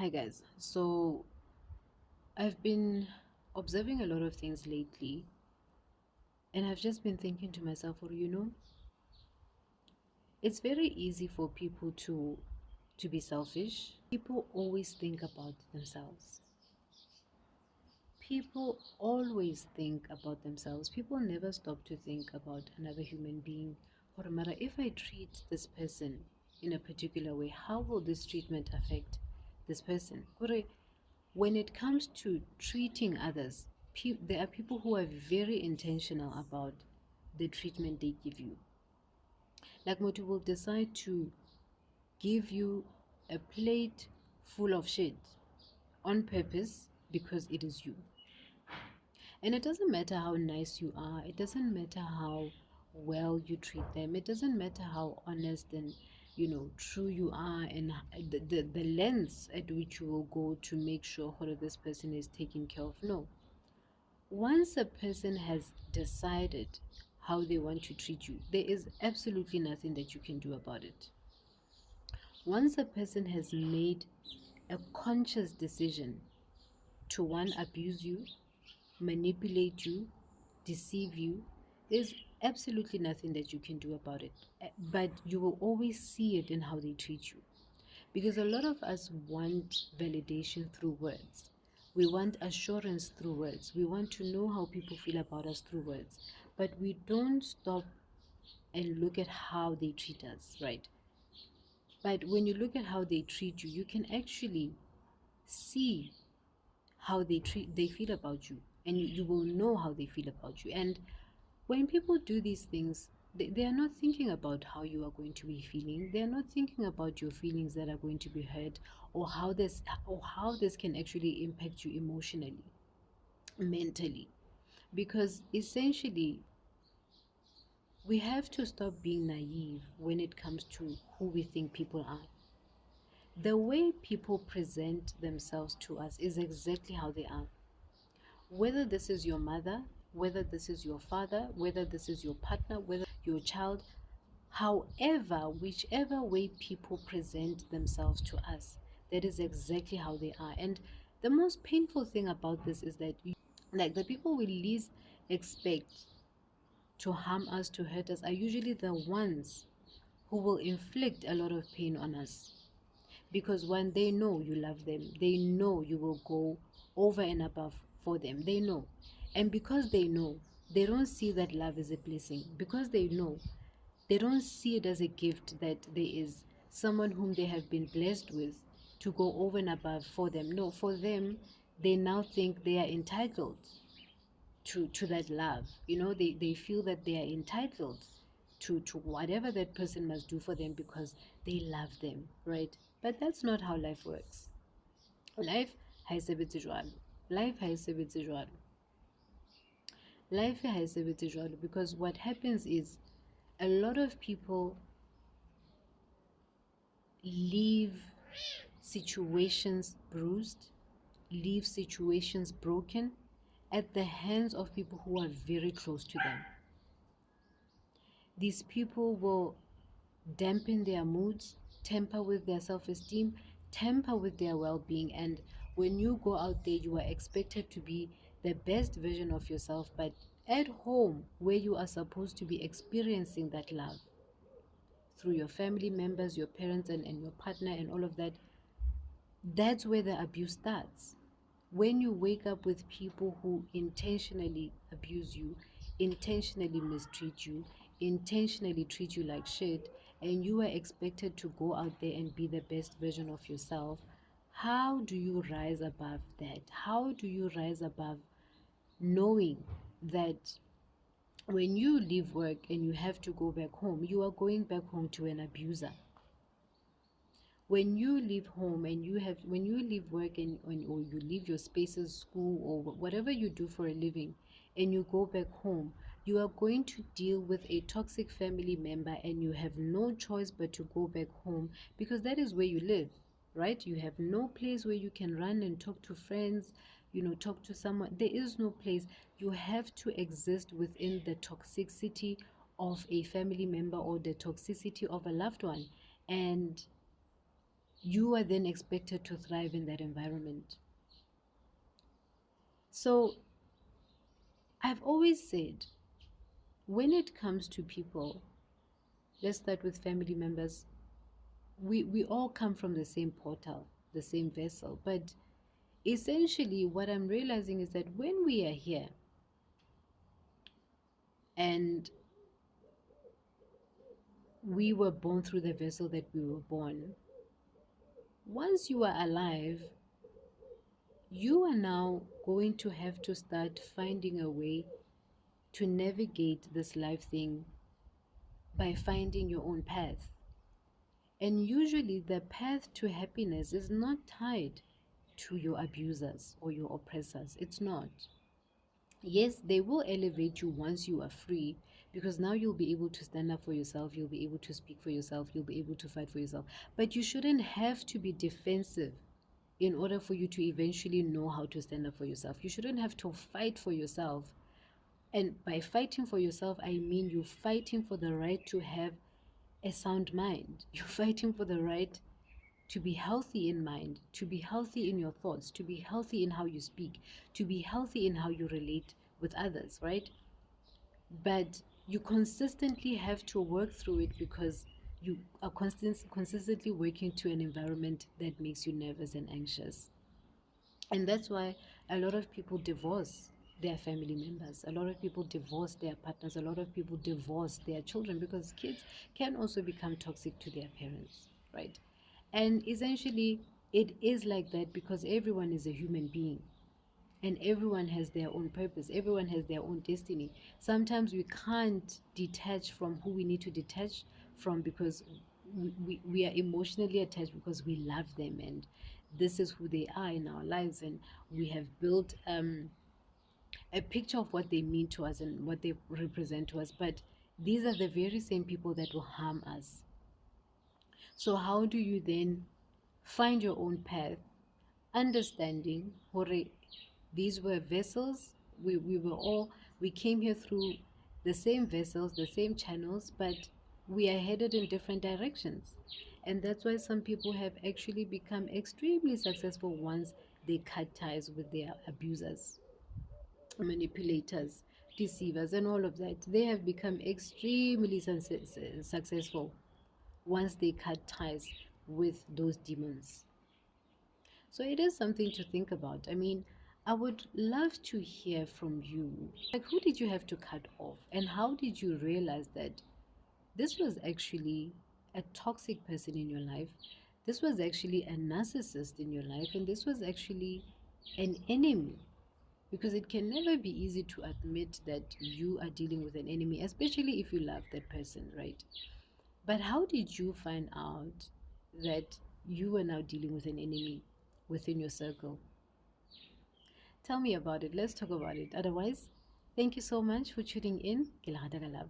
Hi guys. So I've been observing a lot of things lately, and I've just been thinking to myself, it's very easy for people to be selfish. People always think about themselves. People always think about themselves. People never stop to think about another human being. Or no matter if I treat this person in a particular way, how will this treatment affect this person? When it comes to treating others, there are people who are very intentional about the treatment they give you. Like Motu will decide to give you a plate full of shit on purpose because it is you. And it doesn't matter how nice you are, it doesn't matter how well you treat them, it doesn't matter how honest and true you are, and the lengths at which you will go to make sure whether this person is taken care of. No, once a person has decided how they want to treat you, there is absolutely nothing that you can do about it. Once a person has made a conscious decision to one, abuse you, manipulate you, deceive you, there's absolutely nothing that you can do about it. But you will always see it in how they treat you. Because a lot of us want validation through words. We want assurance through words. We want to know how people feel about us through words. But we don't stop and look at how they treat us, right? But when you look at how they treat you, you can actually see how they feel about you, and you will know how they feel about you. And when people do these things, they are not thinking about how you are going to be feeling. They are not thinking about your feelings that are going to be hurt, or how this can actually impact you emotionally, mentally. Because essentially, we have to stop being naive when it comes to who we think people are. The way people present themselves to us is exactly how they are. Whether this is your mother, whether this is your father, whether this is your partner, whether your child, however, whichever way people present themselves to us, that is exactly how they are. And the most painful thing about this is that like the people we least expect to harm us, to hurt us, are usually the ones who will inflict a lot of pain on us. Because when they know you love them, they know you will go over and above for them. They know. And because they know, they don't see that love as a blessing. Because they know, they don't see it as a gift, that there is someone whom they have been blessed with to go over and above for them. No, for them, they now think they are entitled to that love. They feel that they are entitled to whatever that person must do for them because they love them, right? But that's not how life works. Life ha e sebetse jwalo. Life ha e sebetse jwalo. Life ha e sebetse jwalo, because what happens is a lot of people leave situations bruised, leave situations broken at the hands of people who are very close to them. These people will dampen their moods, tamper with their self-esteem, tamper with their well-being. And when you go out there, you are expected to be the best version of yourself. But at home, where you are supposed to be experiencing that love through your family members, your parents, and your partner, and all of that, that's where the abuse starts. When you wake up with people who intentionally abuse you, intentionally mistreat you, intentionally treat you like shit, and you are expected to go out there and be the best version of yourself, how do you rise above that? How do you rise above knowing that when you leave work and you have to go back home, you are going back home to an abuser? When you leave home and when you leave work, or you leave your spaces, school, or whatever you do for a living, and you go back home, you are going to deal with a toxic family member, and you have no choice but to go back home, because that is where you live, right? You have no place where you can run and talk to friends, talk to someone. There is no place. You have to exist within the toxicity of a family member or the toxicity of a loved one. And you are then expected to thrive in that environment. So I've always said, when it comes to people, let's start with family members. We all come from the same portal, the same vessel. But essentially, what I'm realizing is that when we are here and we were born through the vessel that we were born, once you are alive, you are now going to have to start finding a way to navigate this life thing by finding your own path. And usually, the path to happiness is not tied to your abusers or your oppressors. It's not. Yes, they will elevate you once you are free, because now you'll be able to stand up for yourself, you'll be able to speak for yourself, you'll be able to fight for yourself. But you shouldn't have to be defensive in order for you to eventually know how to stand up for yourself. You shouldn't have to fight for yourself. And by fighting for yourself, I mean you're fighting for the right to have a sound mind. You're fighting for the right to be healthy in mind, to be healthy in your thoughts, to be healthy in how you speak, to be healthy in how you relate with others, right? But you consistently have to work through it because you are consistently working to an environment that makes you nervous and anxious. And that's why a lot of people divorce their family members. A lot of people divorce their partners. A lot of people divorce their children because kids can also become toxic to their parents, right? And essentially, it is like that because everyone is a human being and everyone has their own purpose. Everyone has their own destiny. Sometimes we can't detach from who we need to detach from because we are emotionally attached because we love them and this is who they are in our lives, and we have built a picture of what they mean to us and what they represent to us. But these are the very same people that will harm us. So how do you then find your own path, understanding hore these were vessels, we came here through the same vessels, the same channels, but we are headed in different directions. And that's why some people have actually become extremely successful once they cut ties with their abusers, manipulators, deceivers, and all of that. They have become extremely successful once they cut ties with those demons. So it is something to think about. I mean, I would love to hear from you. Like, who did you have to cut off? And how did you realize that this was actually a toxic person in your life? This was actually a narcissist in your life. And this was actually an enemy. Because it can never be easy to admit that you are dealing with an enemy, especially if you love that person, right? But how did you find out that you were now dealing with an enemy within your circle? Tell me about it. Let's talk about it. Otherwise, thank you so much for tuning in. Ke la rata ka love.